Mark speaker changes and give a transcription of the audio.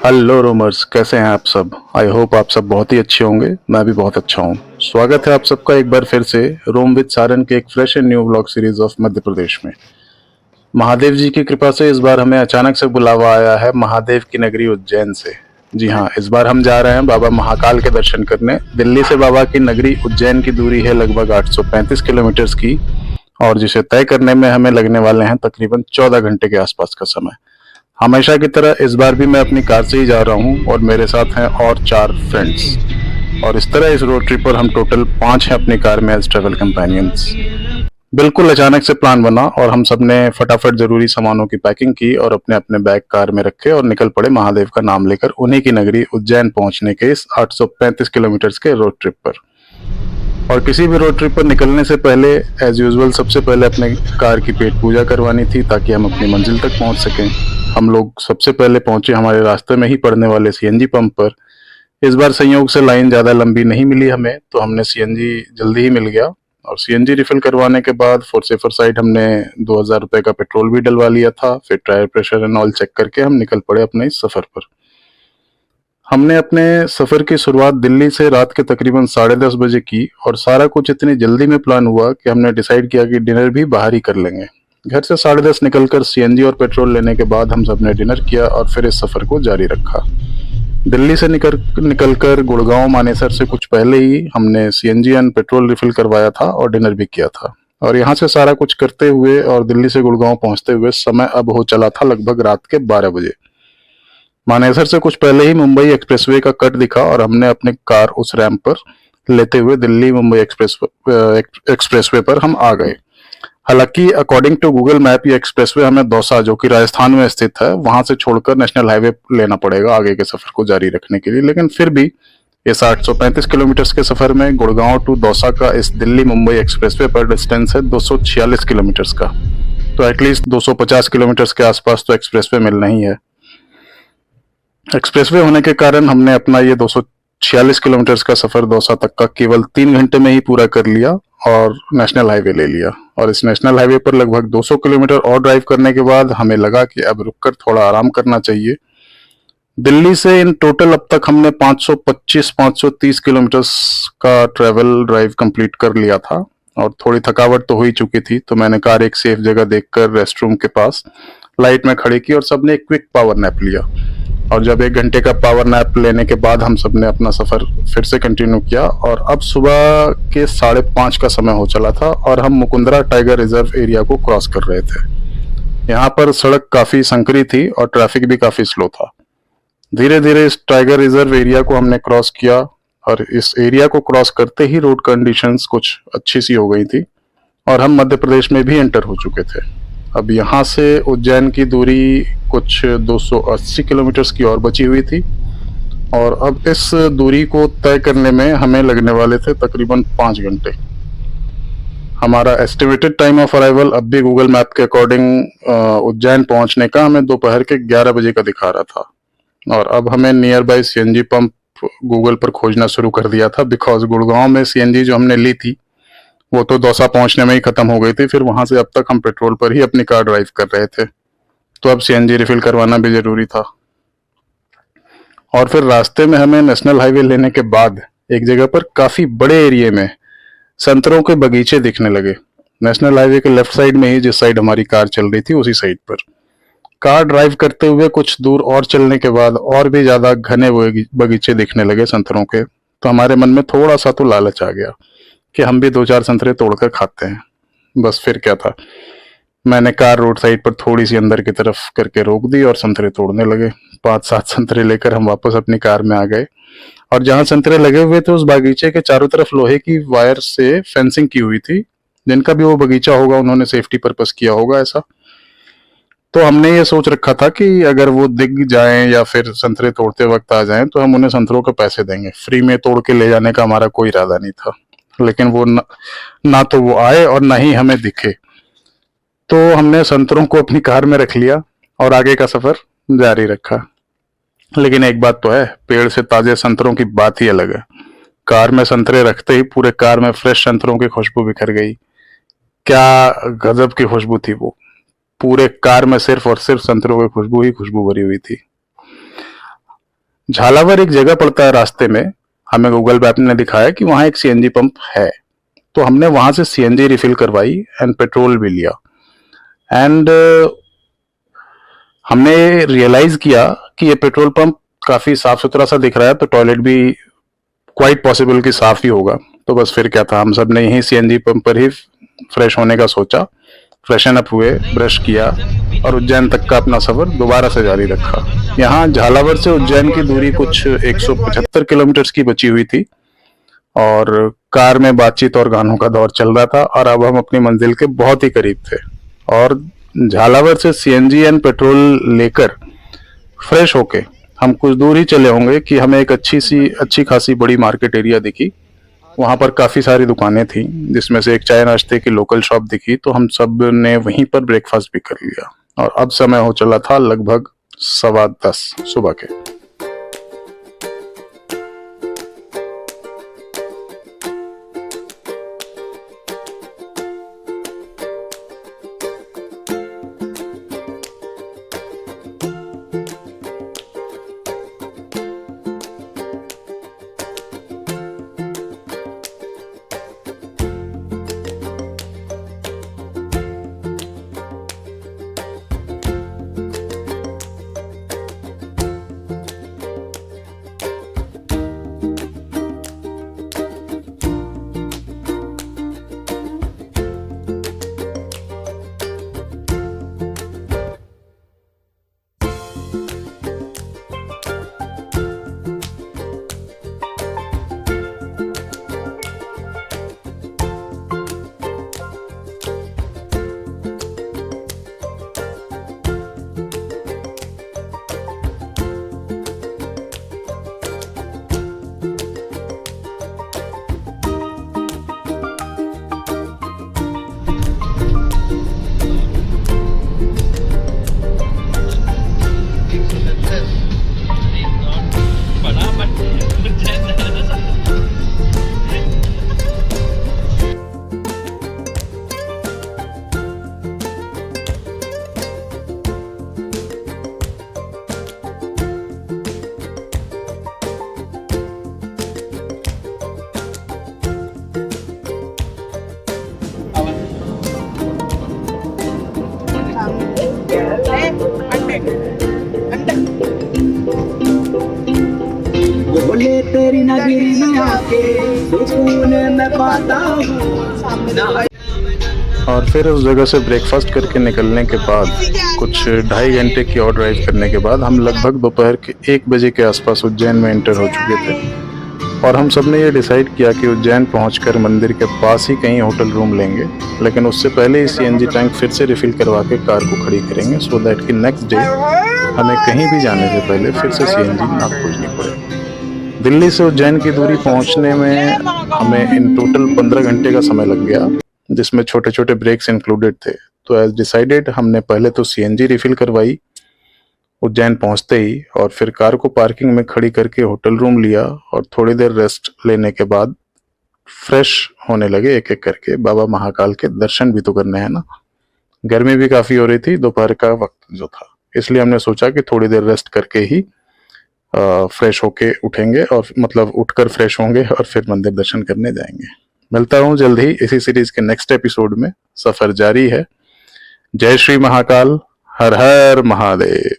Speaker 1: Hello रोमर्स, कैसे हैं आप सब। आई होप आप सब बहुत ही अच्छे होंगे। मैं भी बहुत अच्छा हूँ। स्वागत है आप सबका एक बार फिर से रोम विद सारन के एक fresh and new vlog series of Madhya Pradesh में। महादेव जी की कृपा से इस बार हमें अचानक से बुलावा आया है महादेव की नगरी उज्जैन से। जी हाँ, इस बार हम जा रहे हैं बाबा महाकाल के दर्शन करने। दिल्ली से बाबा की नगरी उज्जैन की दूरी है लगभग 835 किलोमीटर की, और जिसे तय करने में हमें लगने वाले हैं तकरीबन 14 घंटे के आसपास का समय। हमेशा की तरह इस बार भी मैं अपनी कार से ही जा रहा हूँ और मेरे साथ हैं और 4 फ्रेंड्स। और इस तरह इस रोड ट्रिप पर हम टोटल 5 हैं अपनी कार में एज ट्रेवल कंपेनियंस। बिल्कुल अचानक से प्लान बना और हम सब ने फटाफट जरूरी सामानों की पैकिंग की और अपने अपने बैग कार में रखे और निकल पड़े महादेव का नाम लेकर उन्हीं की नगरी उज्जैन पहुंचने के इस 835 किलोमीटर के रोड ट्रिप पर। और किसी भी रोड ट्रिप पर निकलने से पहले एज यूजुअल सबसे पहले अपने कार की पेट पूजा करवानी थी ताकि हम अपनी मंजिल तक पहुंच सकें। हम लोग सबसे पहले पहुंचे हमारे रास्ते में ही पड़ने वाले सीएनजी पंप पर। इस बार संयोग से लाइन ज़्यादा लंबी नहीं मिली हमें, तो हमने सीएनजी जल्दी ही मिल गया। और सीएनजी रिफिल करवाने के बाद फॉर सेफर साइड हमने 2000 रुपये का पेट्रोल भी डलवा लिया था। फिर tyre pressure and oil check करके हम निकल पड़े अपने इस सफ़र पर। हमने अपने सफ़र की शुरुआत दिल्ली से रात के तकरीबन 10:30 बजे की, और सारा कुछ इतनी जल्दी में प्लान हुआ कि हमने डिसाइड किया कि डिनर भी बाहर ही कर लेंगे। घर से 10:30 निकलकर सीएनजी और पेट्रोल लेने के बाद हम सब ने डिनर किया और फिर इस सफ़र को जारी रखा। दिल्ली से निकलकर गुड़गांव मानेसर से कुछ पहले ही हमने सीएनजी एंड पेट्रोल रिफिल करवाया था और डिनर भी किया था। और यहाँ से सारा कुछ करते हुए और दिल्ली से गुड़गांव पहुंचते हुए समय अब हो चला था लगभग रात के 12 बजे। मानेसर से कुछ पहले ही मुंबई एक्सप्रेसवे का कट दिखा और हमने अपनी कार उस रैंप पर लेते हुए दिल्ली मुंबई एक्सप्रेसवे पर हम आ गए। हालांकि अकॉर्डिंग टू गूगल मैप ये एक्सप्रेसवे हमें दौसा, जो कि राजस्थान में स्थित है, वहां से छोड़कर नेशनल हाईवे लेना पड़ेगा आगे के सफर को जारी रखने के लिए। लेकिन फिर भी इस 835 किलोमीटर के सफर में गुड़गांव टू दौसा का इस दिल्ली मुंबई एक्सप्रेसवे पर डिस्टेंस है 246 किलोमीटर का। तो एटलीस्ट 250 किलोमीटर के आसपास तो एक्सप्रेसवे मिलना ही है। एक्सप्रेसवे होने के कारण हमने अपना ये 246 किलोमीटर का सफर दौसा तक का केवल 3 घंटे में ही पूरा कर लिया और नेशनल हाईवे ले लिया। और इस नेशनल हाईवे पर लगभग 200 किलोमीटर और ड्राइव करने के बाद हमें लगा कि अब रुककर थोड़ा आराम करना चाहिए। दिल्ली से इन टोटल अब तक हमने 525-530 किलोमीटर का ट्रेवल ड्राइव कंप्लीट कर लिया था और थोड़ी थकावट तो हो ही चुकी थी। तो मैंने कार एक सेफ जगह देखकर रेस्टरूम के पास लाइट में खड़ी की और सबने एक क्विक पावर नैप लिया। और जब 1 घंटे का पावर नैप लेने के बाद हम सब ने अपना सफर फिर से कंटिन्यू किया। और अब सुबह के 5:30 का समय हो चला था और हम मुकुंदरा टाइगर रिजर्व एरिया को क्रॉस कर रहे थे। यहाँ पर सड़क काफी संकरी थी और ट्रैफिक भी काफी स्लो था। धीरे धीरे इस टाइगर रिजर्व एरिया को हमने क्रॉस किया और इस एरिया को क्रॉस करते ही रोड कंडीशंस कुछ अच्छी सी हो गई थी और हम मध्य प्रदेश में भी एंटर हो चुके थे। अब यहाँ से उज्जैन की दूरी कुछ 280 किलोमीटर की और बची हुई थी और अब इस दूरी को तय करने में हमें लगने वाले थे तकरीबन 5 घंटे। हमारा एस्टिमेटेड टाइम ऑफ अराइवल अब भी गूगल मैप के अकॉर्डिंग उज्जैन पहुंचने का हमें दोपहर के 11 बजे का दिखा रहा था। और अब हमें near by CNG pump Google पर खोजना शुरू कर दिया था, बिकॉज गुड़गांव में सीएनजी जो हमने ली थी वो तो दौसा पहुंचने में ही खत्म हो गई थी। फिर वहां से अब तक हम पेट्रोल पर ही अपनी कार ड्राइव कर रहे थे, तो अब सीएनजी रिफिल करवाना भी जरूरी था। और फिर रास्ते में हमें नेशनल हाईवे लेने के बाद एक जगह पर काफी बड़े एरिया में संतरों के बगीचे दिखने लगे। नेशनल हाईवे के लेफ्ट साइड में ही जिस साइड हमारी कार चल रही थी उसी साइड पर। कार ड्राइव करते हुए कुछ दूर और चलने के बाद और भी ज्यादा घने बगीचे दिखने लगे संतरों के। तो हमारे मन में थोड़ा सा तो लालच आ गया कि हम भी 2-4 संतरे तोड़कर खाते हैं। बस फिर क्या था, मैंने कार रोड साइड पर थोड़ी सी अंदर की तरफ करके रोक दी और संतरे तोड़ने लगे। 5-7 संतरे लेकर हम वापस अपनी कार में आ गए और जहां संतरे लगे हुए थे उस बागीचे के चारों तरफ लोहे की वायर से फेंसिंग की हुई थी। जिनका भी वो बगीचा होगा उन्होंने सेफ्टी पर्पस किया होगा ऐसा। तो हमने ये सोच रखा था कि अगर वो दिख जाएं या फिर संतरे तोड़ते वक्त आ जाएं तो हम उन्हें संतरों के पैसे देंगे। फ्री में तोड़ के ले जाने का हमारा कोई इरादा नहीं था। लेकिन वो ना तो वो आए और ना ही हमें दिखे। तो हमने संतरों को अपनी कार में रख लिया और आगे का सफर जारी रखा। लेकिन एक बात तो है, पेड़ से ताजे संतरों की बात ही अलग है। कार में संतरे रखते ही पूरे कार में फ्रेश संतरों की खुशबू बिखर गई। क्या गजब की खुशबू थी वो। पूरे कार में सिर्फ और सिर्फ संतरों की खुशबू ही खुशबू भरी हुई थी। झालावर एक जगह पड़ता है रास्ते में, हमें गूगल मैप ने दिखाया कि वहां एक सीएनजी पंप है, तो हमने वहां से सीएनजी रिफिल करवाई एंड पेट्रोल भी लिया। एंड हमने रियलाइज किया कि ये पेट्रोल पंप काफी साफ सुथरा सा दिख रहा है, तो टॉयलेट भी क्वाइट पॉसिबल कि साफ ही होगा। तो बस फिर क्या था, हम सब ने यही सीएनजी पंप पर ही फ्रेश होने का सोचा, फ्रेशन अप हुए, ब्रश किया और उज्जैन तक का अपना सफर दोबारा से जारी रखा। यहाँ झालावर से उज्जैन की दूरी कुछ 175 किलोमीटर की बची हुई थी और कार में बातचीत और गानों का दौर चल रहा था और अब हम अपनी मंजिल के बहुत ही करीब थे। और झालावर से सीएनजी एंड पेट्रोल लेकर फ्रेश होके हम कुछ दूर ही चले होंगे कि हमें एक अच्छी खासी बड़ी मार्केट एरिया दिखी। वहां पर काफी सारी दुकानें थी, जिसमें से एक चाय नाश्ते की लोकल शॉप दिखी, तो हम सब ने वहीं पर ब्रेकफास्ट भी कर लिया। और अब समय हो चला था लगभग 10:15 सुबह के।
Speaker 2: बोले तेरी नगरी में आके सुकून में पाता हूँ।
Speaker 1: और फिर उस जगह से ब्रेकफास्ट करके निकलने के बाद कुछ 2.5 घंटे की और ड्राइव करने के बाद हम लगभग दोपहर के 1 बजे के आसपास उज्जैन में एंटर हो चुके थे। और हम सब ने ये डिसाइड किया कि उज्जैन पहुंचकर मंदिर के पास ही कहीं होटल रूम लेंगे, लेकिन उससे पहले ही सीएनजी टैंक फिर से रिफिल करवा के कार को खड़ी करेंगे, सो दैट कि नेक्स्ट डे हमें कहीं भी जाने से पहले फिर से सीएनजी ना खोजनी पड़े। दिल्ली से उज्जैन की दूरी पहुंचने में हमें इन टोटल 15 घंटे का समय लग गया, जिसमें छोटे छोटे ब्रेक्स इंक्लूडेड थे। तो एज डिसाइडेड हमने पहले तो सीएनजी रिफिल करवाई उज्जैन पहुंचते ही, और फिर कार को पार्किंग में खड़ी करके होटल रूम लिया और थोड़ी देर रेस्ट लेने के बाद फ्रेश होने लगे एक एक करके। बाबा महाकाल के दर्शन भी तो करने हैं ना। गर्मी भी काफी हो रही थी, दोपहर का वक्त जो था, इसलिए हमने सोचा कि थोड़ी देर रेस्ट करके ही फ्रेश होके उठेंगे, और मतलब उठकर फ्रेश होंगे और फिर मंदिर दर्शन करने जाएंगे। मिलता हूँ जल्द ही इसी सीरीज के नेक्स्ट एपिसोड में। सफर जारी है। जय श्री महाकाल, हर हर महादेव।